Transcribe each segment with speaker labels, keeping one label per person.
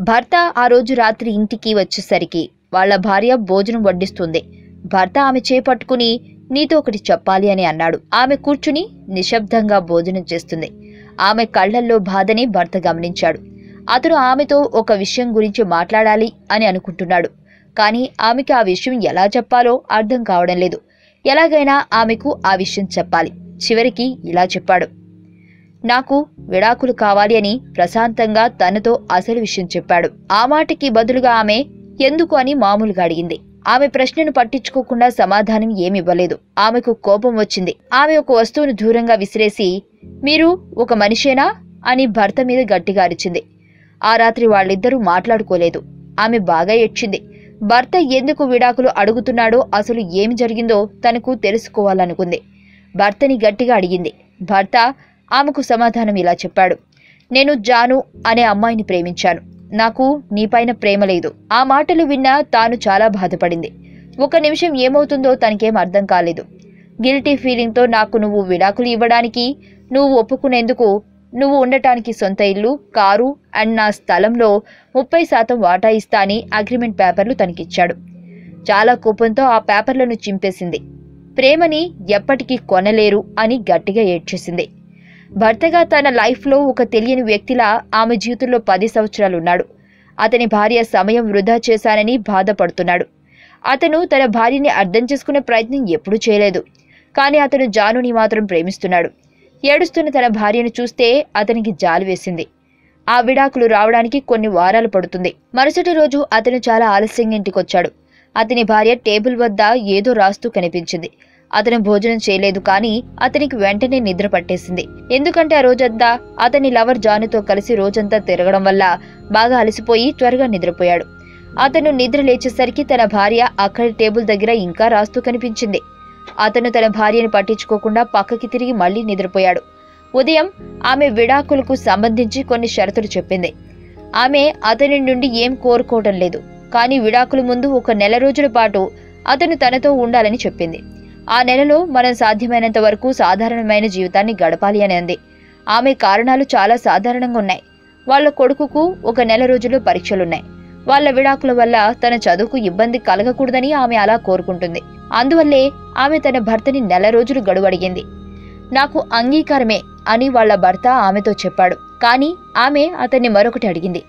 Speaker 1: భర్త ఆ రోజు రాత్రి ఇంటికి వచ్చేసరికి వాళ్ళ భార్య భోజనం వడ్డిస్తుంది. భర్త ఆమె చేపట్టుకుని నీతో ఒకటి చెప్పాలి అని అన్నాడు. ఆమె కూర్చుని నిశ్శబ్దంగా భోజనం చేస్తుంది. ఆమె కళ్లల్లో బాధని భర్త గమనించాడు. అతను ఆమెతో ఒక విషయం గురించి మాట్లాడాలి అని అనుకుంటున్నాడు. కానీ ఆమెకి ఆ విషయం ఎలా చెప్పాలో అర్థం కావడం లేదు. ఎలాగైనా ఆమెకు ఆ విషయం చెప్పాలి. చివరికి ఇలా చెప్పాడు, నాకు విడాకులు కావాలి అని ప్రశాంతంగా తనతో అసలు విషయం చెప్పాడు. ఆ మాటకి బదులుగా ఆమె ఎందుకు అని మామూలుగా అడిగింది. ఆమె ప్రశ్నను పట్టించుకోకుండా సమాధానం ఏమివ్వలేదు. ఆమెకు కోపం వచ్చింది. ఆమె ఒక వస్తువును దూరంగా విసిరేసి, మీరు ఒక మనిషేనా అని భర్త మీద గట్టిగా అరిచింది. ఆ రాత్రి వాళ్ళిద్దరూ మాట్లాడుకోలేదు. ఆమె బాగా ఏడ్చింది. భర్త ఎందుకు విడాకులు అడుగుతున్నాడో, అసలు ఏమి జరిగిందో తనకు తెలుసుకోవాలనుకుంది. భర్తని గట్టిగా అడిగింది. భర్త ఆమెకు సమాధానం ఇలా చెప్పాడు, నేను జాను అనే అమ్మాయిని ప్రేమించాను. నాకు నీపైన ప్రేమ లేదు. ఆ మాటలు విన్నా తాను చాలా బాధపడింది. ఒక నిమిషం ఏమవుతుందో తనకేం అర్థం కాలేదు. గిల్టీ ఫీలింగ్తో నాకు నువ్వు విడాకులు ఇవ్వడానికి, నువ్వు ఒప్పుకునేందుకు, నువ్వు ఉండటానికి సొంత ఇల్లు, కారు అండ్ నా స్థలంలో 30% వాటా ఇస్తా అని అగ్రిమెంట్ పేపర్లు తనకిచ్చాడు. చాలా కోపంతో ఆ పేపర్లను చింపేసింది. ప్రేమని ఎప్పటికీ కొనలేరు అని గట్టిగా ఏడ్చేసింది. భర్తగా తన లైఫ్లో ఒక తెలియని వ్యక్తిలా ఆమె జీవితంలో 10 సంవత్సరాలున్నాడు. అతని భార్య సమయం వృధా చేశానని బాధపడుతున్నాడు. అతను తన భార్యని అర్థం చేసుకునే ప్రయత్నం ఎప్పుడూ చేయలేదు. కానీ అతను జానుని మాత్రం ప్రేమిస్తున్నాడు. ఏడుస్తున్న తన భార్యను చూస్తే అతనికి జాలి వేసింది. ఆ విడాకులు రావడానికి కొన్ని వారాలు పడుతుంది. మరుసటి రోజు అతను చాలా ఆలస్యంగా ఇంటికొచ్చాడు. అతని భార్య టేబుల్ వద్ద ఏదో రాస్తూ కనిపించింది. అతను భోజనం చేయలేదు. కానీ అతనికి వెంటనే నిద్ర పట్టేసింది. ఎందుకంటే ఆ రోజంతా అతని లవర్ జానుతో కలిసి రోజంతా తిరగడం వల్ల బాగా అలసిపోయి త్వరగా నిద్రపోయాడు. అతను నిద్ర లేచేసరికి తన భార్య అక్కడి టేబుల్ దగ్గర ఇంకా రాస్తూ కనిపించింది. అతను తన భార్యను పట్టించుకోకుండా పక్కకి తిరిగి మళ్లీ నిద్రపోయాడు. ఉదయం ఆమె విడాకులకు సంబంధించి కొన్ని షరతులు చెప్పింది. ఆమె అతని నుండి ఏం కోరుకోవడం లేదు. కానీ విడాకుల ముందు 1 నెల రోజుల పాటు అతను తనతో ఉండాలని చెప్పింది. ఆ నెలలో మనం సాధ్యమైనంత వరకు సాధారణమైన జీవితాన్ని గడపాలి అని అంది. ఆమె కారణాలు చాలా సాధారణంగా ఉన్నాయి. వాళ్ళ కొడుకుకు 1 నెల రోజుల్లో పరీక్షలున్నాయి. వాళ్ళ విడాకుల వల్ల తన చదువుకు ఇబ్బంది కలగకూడదని ఆమె అలా కోరుకుంటుంది. అందువల్లే ఆమె తన భర్తని 1 నెల రోజులు గడువు అడిగింది. నాకు అంగీకారమే అని వాళ్ళ భర్త ఆమెతో చెప్పాడు. కానీ ఆమె అతన్ని మరొకటి అడిగింది.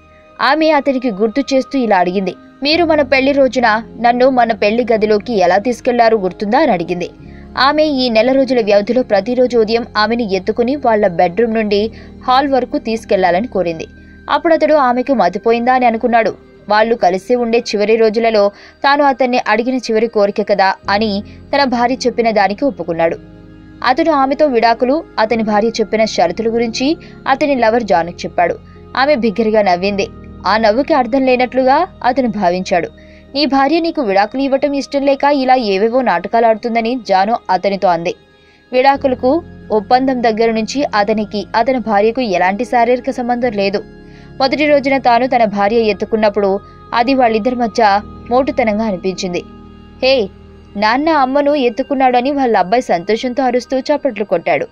Speaker 1: ఆమె అతనికి గుర్తు చేస్తూ ఇలా అడిగింది, మీరు మన పెళ్లి రోజున నన్ను మన పెళ్లి గదిలోకి ఎలా తీసుకెళ్లారు గుర్తుందా అని అడిగింది. ఆమె ఈ 1 నెల రోజుల వ్యవధిలో ప్రతిరోజు ఉదయం ఆమెని ఎత్తుకుని వాళ్ల బెడ్రూమ్ నుండి హాల్ వరకు తీసుకెళ్లాలని కోరింది. అప్పుడు అతడు ఆమెకు మతిపోయిందా అని అనుకున్నాడు. వాళ్లు కలిసి ఉండే చివరి రోజులలో తాను అతన్ని అడిగిన చివరి కోరిక కదా అని తన భార్య చెప్పిన దానికి ఒప్పుకున్నాడు. అతను ఆమెతో విడాకులు, అతని భార్య చెప్పిన షరతుల గురించి అతని లవర్ జానుకు చెప్పాడు. ఆమె బిగ్గరగా నవ్వింది. ఆ నవ్వుకి అర్థం లేనట్లుగా అతను భావించాడు. నీ భార్య నీకు విడాకులు ఇవ్వటం ఇష్టం లేక ఇలా ఏవేవో నాటకాలు ఆడుతుందని జాను అతనితో అంది. విడాకులకు ఒప్పందం దగ్గర నుంచి అతనికి అతని భార్యకు ఎలాంటి శారీరక సంబంధం లేదు. మొదటి రోజున తాను తన భార్య ఎత్తుకున్నప్పుడు అది వాళ్ళిద్దరి మధ్య మోటుతనంగా అనిపించింది. హే, నాన్న అమ్మను ఎత్తుకున్నాడని వాళ్ళ అబ్బాయి సంతోషంతో అరుస్తూ చప్పట్లు కొట్టాడు.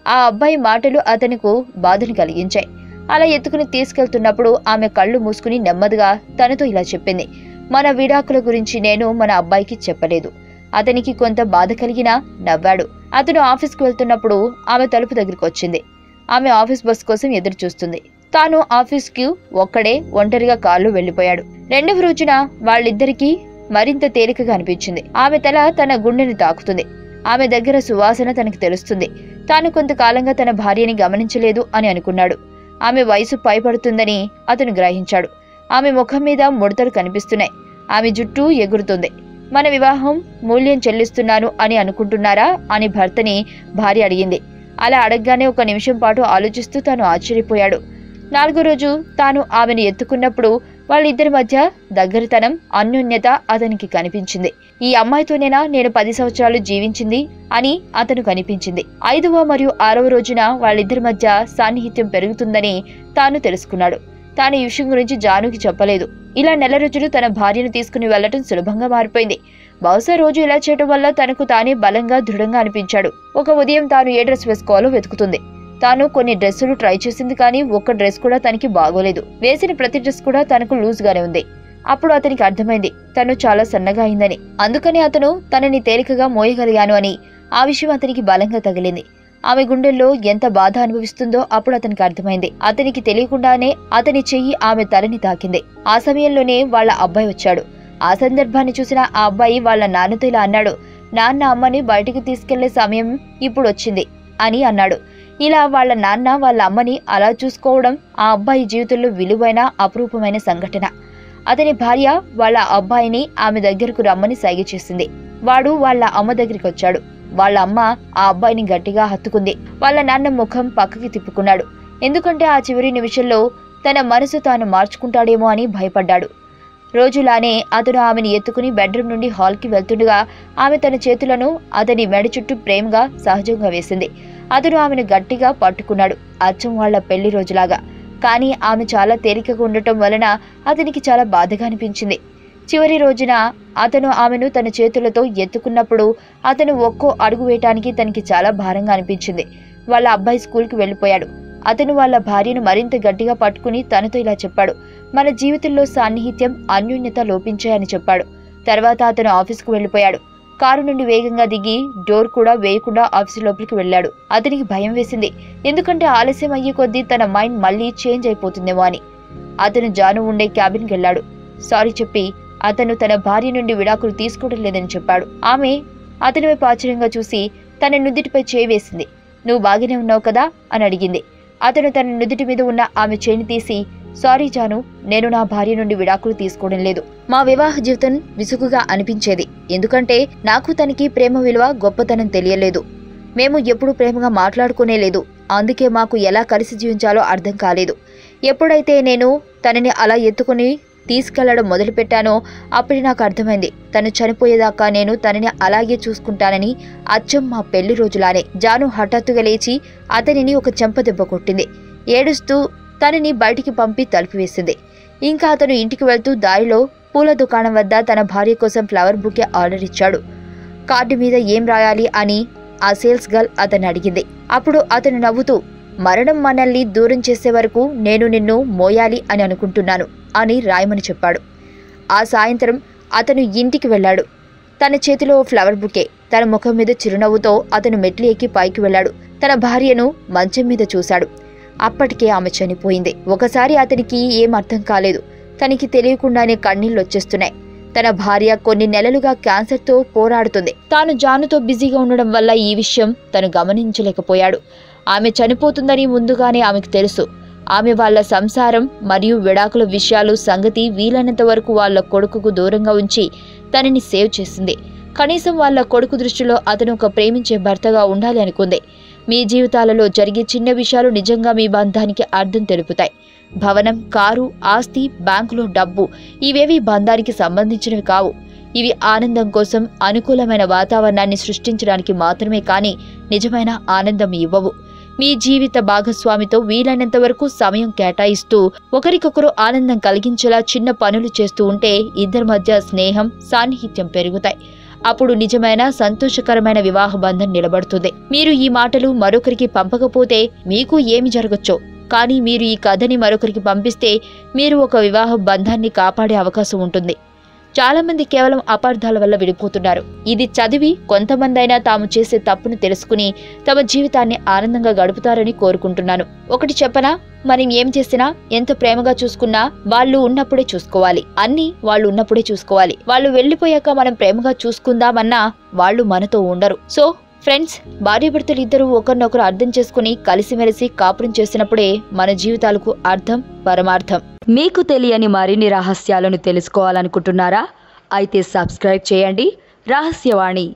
Speaker 1: ఆ అబ్బాయి మాటలు అతనికి బాధను కలిగించాయి. అలా ఎత్తుకుని తీసుకెళ్తున్నప్పుడు ఆమె కళ్ళు మూసుకుని నెమ్మదిగా తనతో ఇలా చెప్పింది, మన విడాకుల గురించి నేను మన అబ్బాయికి చెప్పలేదు. అతనికి కొంత బాధ కలిగినా నవ్వాడు. అతను ఆఫీస్కి వెళ్తున్నప్పుడు ఆమె తలుపు దగ్గరికి వచ్చింది. ఆమె ఆఫీస్ బస్ కోసం ఎదురు చూస్తుంది. తాను ఆఫీస్కి ఒక్కడే ఒంటరిగా కారులో వెళ్లిపోయాడు. 2వ రోజున వాళ్ళిద్దరికీ మరింత తేలికగా అనిపించింది. ఆమె తల తన గుండెని తాకుతుంది. ఆమె దగ్గర సువాసన తనకు తెలుస్తుంది. తాను కొంతకాలంగా తన భార్యని గమనించలేదు అని అనుకున్నాడు. ఆమె వయసు పైపడుతుందని అతను గ్రహించాడు. ఆమె ముఖం మీద ముడతలు కనిపిస్తున్నాయి. ఆమె జుట్టు ఎగురుతుంది. మన వివాహం మూల్యం చెల్లిస్తున్నాను అని అనుకుంటున్నారా అని భర్తని భార్య అడిగింది. అలా అడగగానే 1 నిమిషం పాటు ఆలోచిస్తూ తాను ఆశ్చర్యపోయాడు. 4వ రోజు తాను ఆమెను ఎత్తుకున్నప్పుడు వాళ్ళిద్దరి మధ్య దగ్గరతనం, అన్యోన్యత అతనికి కనిపించింది. ఈ అమ్మాయితోనేనా నేను 10 సంవత్సరాలు జీవించింది అని అతను కనిపించింది. 5వ మరియు 6వ రోజున వాళ్ళిద్దరి మధ్య సాన్నిహిత్యం పెరుగుతుందని తాను తెలుసుకున్నాడు. తాను ఈ విషయం గురించి జానుకి చెప్పలేదు. ఇలా 1 నెల రోజులు తన భార్యను తీసుకుని వెళ్లటం సులభంగా మారిపోయింది. బహుశా రోజు ఇలా చేయటం వల్ల తనకు తానే బలంగా, దృఢంగా అనిపించాడు. ఒక ఉదయం తాను ఏ డ్రెస్ వేసుకోవాలో వెతుకుతుంది. తాను కొన్ని డ్రెస్సులు ట్రై చేసింది కానీ ఒక్క డ్రెస్ కూడా తనకి బాగోలేదు. వేసిన ప్రతి డ్రెస్ కూడా తనకు లూజ్ గానే ఉంది. అప్పుడు అతనికి అర్థమైంది తను చాలా సన్నగా అయిందని. అందుకని అతను తనని తేలికగా మోయగలిగాను అని. ఆ విషయం అతనికి బలంగా తగిలింది. ఆమె గుండెల్లో ఎంత బాధ అనుభవిస్తుందో అప్పుడు అతనికి అర్థమైంది. అతనికి తెలియకుండానే అతని చెయ్యి ఆమె తలని తాకింది. ఆ సమయంలోనే వాళ్ళ అబ్బాయి వచ్చాడు. ఆ సందర్భాన్ని చూసిన ఆ అబ్బాయి వాళ్ళ నాన్నతో ఇలా అన్నాడు, నాన్న అమ్మని బయటికి తీసుకెళ్లే సమయం ఇప్పుడు వచ్చింది అని అన్నాడు. ఇలా వాళ్ళ నాన్న వాళ్ళ అమ్మని అలా చూసుకోవడం ఆ అబ్బాయి జీవితంలో విలువైన అపురూపమైన సంఘటన. అతని భార్య వాళ్ళ అబ్బాయిని ఆమె దగ్గరకు రమ్మని సైగ చేసింది. వాడు వాళ్ళ అమ్మ దగ్గరికి వచ్చాడు. వాళ్ళ అమ్మ ఆ అబ్బాయిని గట్టిగా హత్తుకుంది. వాళ్ళ నాన్న ముఖం పక్కకి తిప్పుకున్నాడు. ఎందుకంటే ఆ చివరి నిమిషంలో తన మనసు తాను మార్చుకుంటాడేమో అని భయపడ్డాడు. రోజులానే అతను ఆమెను ఎత్తుకుని బెడ్రూమ్ నుండి హాల్కి వెళ్తుండగా ఆమె తన చేతులను అతని మెడ చుట్టూ ప్రేమగా సహజంగా వేసింది. అతను ఆమెను గట్టిగా పట్టుకున్నాడు, అచ్చం వాళ్ల పెళ్లి రోజులాగా. కానీ ఆమె చాలా తేలికగా ఉండటం వలన అతనికి చాలా బాధగా అనిపించింది. చివరి రోజున అతను ఆమెను తన చేతులతో ఎత్తుకున్నప్పుడు అతను ఒక్కో అడుగు వేయటానికి తనకి చాలా భారంగా అనిపించింది. వాళ్ళ అబ్బాయి స్కూల్కి వెళ్లిపోయాడు. అతను వాళ్ళ భార్యను మరింత గట్టిగా పట్టుకుని తనతో ఇలా చెప్పాడు, మన జీవితంలో సాన్నిహిత్యం, అన్యోన్యత లోపించాయని చెప్పాడు. తర్వాత అతను ఆఫీస్కు వెళ్లిపోయాడు. కారు నుండి వేగంగా దిగి డోర్ కూడా వేయకుండా ఆఫీసు లోపలికి వెళ్లాడు. అతనికి భయం వేసింది. ఎందుకంటే ఆలస్యం అయ్యే కొద్దీ తన మైండ్ మళ్లీ చేంజ్ అయిపోతుందేమో అని. అతను జాను ఉండే క్యాబిన్కి వెళ్లాడు. సారీ చెప్పి అతను తన భార్య నుండి విడాకులు తీసుకోవడం లేదని చెప్పాడు. ఆమె అతని వైపు ఆశ్చర్యంగా చూసి తన నుదిటిపై చేయి వేసింది. నువ్వు బాగానే ఉన్నావు కదా అని అడిగింది. అతను తన నుదిటి మీద ఉన్న ఆమె చేయిని తీసి, సారీ జాను, నేను నా భార్య నుండి విడాకులు తీసుకోవడం లేదు. మా వివాహ జీవితం విసుగుగా అనిపించేది. ఎందుకంటే నాకు తనకి ప్రేమ విలువ, గొప్పతనం తెలియలేదు. మేము ఎప్పుడూ ప్రేమగా మాట్లాడుకునే లేదు. అందుకే మాకు ఎలా కలిసి జీవించాలో అర్థం కాలేదు. ఎప్పుడైతే నేను తనని అలా ఎత్తుకుని తీసుకెళ్లడం మొదలుపెట్టానో అప్పుడు నాకు అర్థమైంది, తను చనిపోయేదాకా నేను తనని అలాగే చూసుకుంటానని. అచ్చం మా పెళ్లి రోజులానే. జాను హఠాత్తుగా లేచి అతనిని ఒక చెంపదెబ్బ కొట్టింది. ఏడుస్తూ తనని బయటికి పంపి తలుపు వేసింది. ఇంకా అతను ఇంటికి వెళ్తూ దారిలో పూల దుకాణం వద్ద తన భార్య కోసం ఫ్లవర్ బుకే ఆర్డర్ ఇచ్చాడు. కార్డు మీద ఏం రాయాలి అని ఆ సేల్స్ గర్ల్ అతన్ని అడిగింది. అప్పుడు అతను నవ్వుతూ, మరణం మనల్ని దూరం చేసే వరకు నేను నిన్ను మోయాలి అని అనుకుంటున్నాను అని రాయమని చెప్పాడు. ఆ సాయంత్రం అతను ఇంటికి వెళ్లాడు. తన చేతిలో ఫ్లవర్ బుకే, తన ముఖం మీద చిరునవ్వుతో అతను మెట్లు ఎక్కి పైకి వెళ్లాడు. తన భార్యను మంచం మీద చూశాడు. అప్పటికే ఆమె చనిపోయింది. ఒకసారి అతనికి ఏం అర్థం కాలేదు. తనకి తెలియకుండానే కన్నీళ్లు వచ్చేస్తున్నాయి. తన భార్య కొన్ని నెలలుగా క్యాన్సర్తో పోరాడుతుంది. తాను జానుతో బిజీగా ఉండడం వల్ల ఈ విషయం తను గమనించలేకపోయాడు. ఆమె చనిపోతుందని ముందుగానే ఆమెకు తెలుసు. ఆమె వాళ్ల సంసారం మరియు విడాకుల విషయాలు సంగతి వీలైనంత వరకు వాళ్ల కొడుకుకు దూరంగా ఉంచి తనని సేవ్ చేసింది. కనీసం వాళ్ల కొడుకు దృష్టిలో అతను ఒక ప్రేమించే భర్తగా ఉండాలి అనుకుంది. మీ జీవితాలలో జరిగే చిన్న విషయాలు నిజంగా మీ బంధానికి అర్థం తెలుపుతాయి. భవనం, కారు, ఆస్తి, బ్యాంకులో డబ్బు ఇవేవి బంధానికి సంబంధించినవి కావు. ఇవి ఆనందం కోసం అనుకూలమైన వాతావరణాన్ని సృష్టించడానికి మాత్రమే కానీ నిజమైన ఆనందం ఇవ్వవు. మీ జీవిత భాగస్వామితో వీలైనంత వరకు సమయం కేటాయిస్తూ ఒకరికొకరు ఆనందం కలిగించేలా చిన్న పనులు చేస్తూ ఉంటే ఇద్దరి మధ్య స్నేహం, సాన్నిహిత్యం పెరుగుతాయి. అప్పుడు నిజమైన సంతోషకరమైన వివాహ బంధం నిలబడుతుంది. మీరు ఈ మాటలు మరొకరికి పంపకపోతే మీకు ఏమి జరగచ్చో, కానీ మీరు ఈ కథని మరొకరికి పంపిస్తే మీరు ఒక వివాహ బంధాన్ని కాపాడే అవకాశం ఉంటుంది. చాలా మంది కేవలం అపార్థాల వల్ల విడిపోతున్నారు. ఇది చదివి కొంతమందైనా తాము చేసే తప్పును తెలుసుకుని తమ జీవితాన్ని ఆనందంగా గడుపుతారని కోరుకుంటున్నాను. ఒకటి చెప్పనా, మనం ఏం చేసినా, ఎంత ప్రేమగా చూసుకున్నా వాళ్ళు ఉన్నప్పుడే చూసుకోవాలి. అన్ని వాళ్ళు ఉన్నప్పుడే చూసుకోవాలి. వాళ్ళు వెళ్లిపోయాక మనం ప్రేమగా చూసుకుందామన్నా వాళ్ళు మనతో ఉండరు. సో ఫ్రెండ్స్, భార్యాభర్తలు ఇద్దరూ ఒకరినొకరు అర్థం చేసుకుని కలిసిమెలిసి కాపురం చేసినప్పుడే మన జీవితాలకు అర్థం, పరమార్థం. మీకు తెలియని మరిన్ని రహస్యాలను తెలుసుకోవాలనుకుంటున్నారా? అయితే సబ్స్క్రైబ్ చేయండి రహస్యవాణి.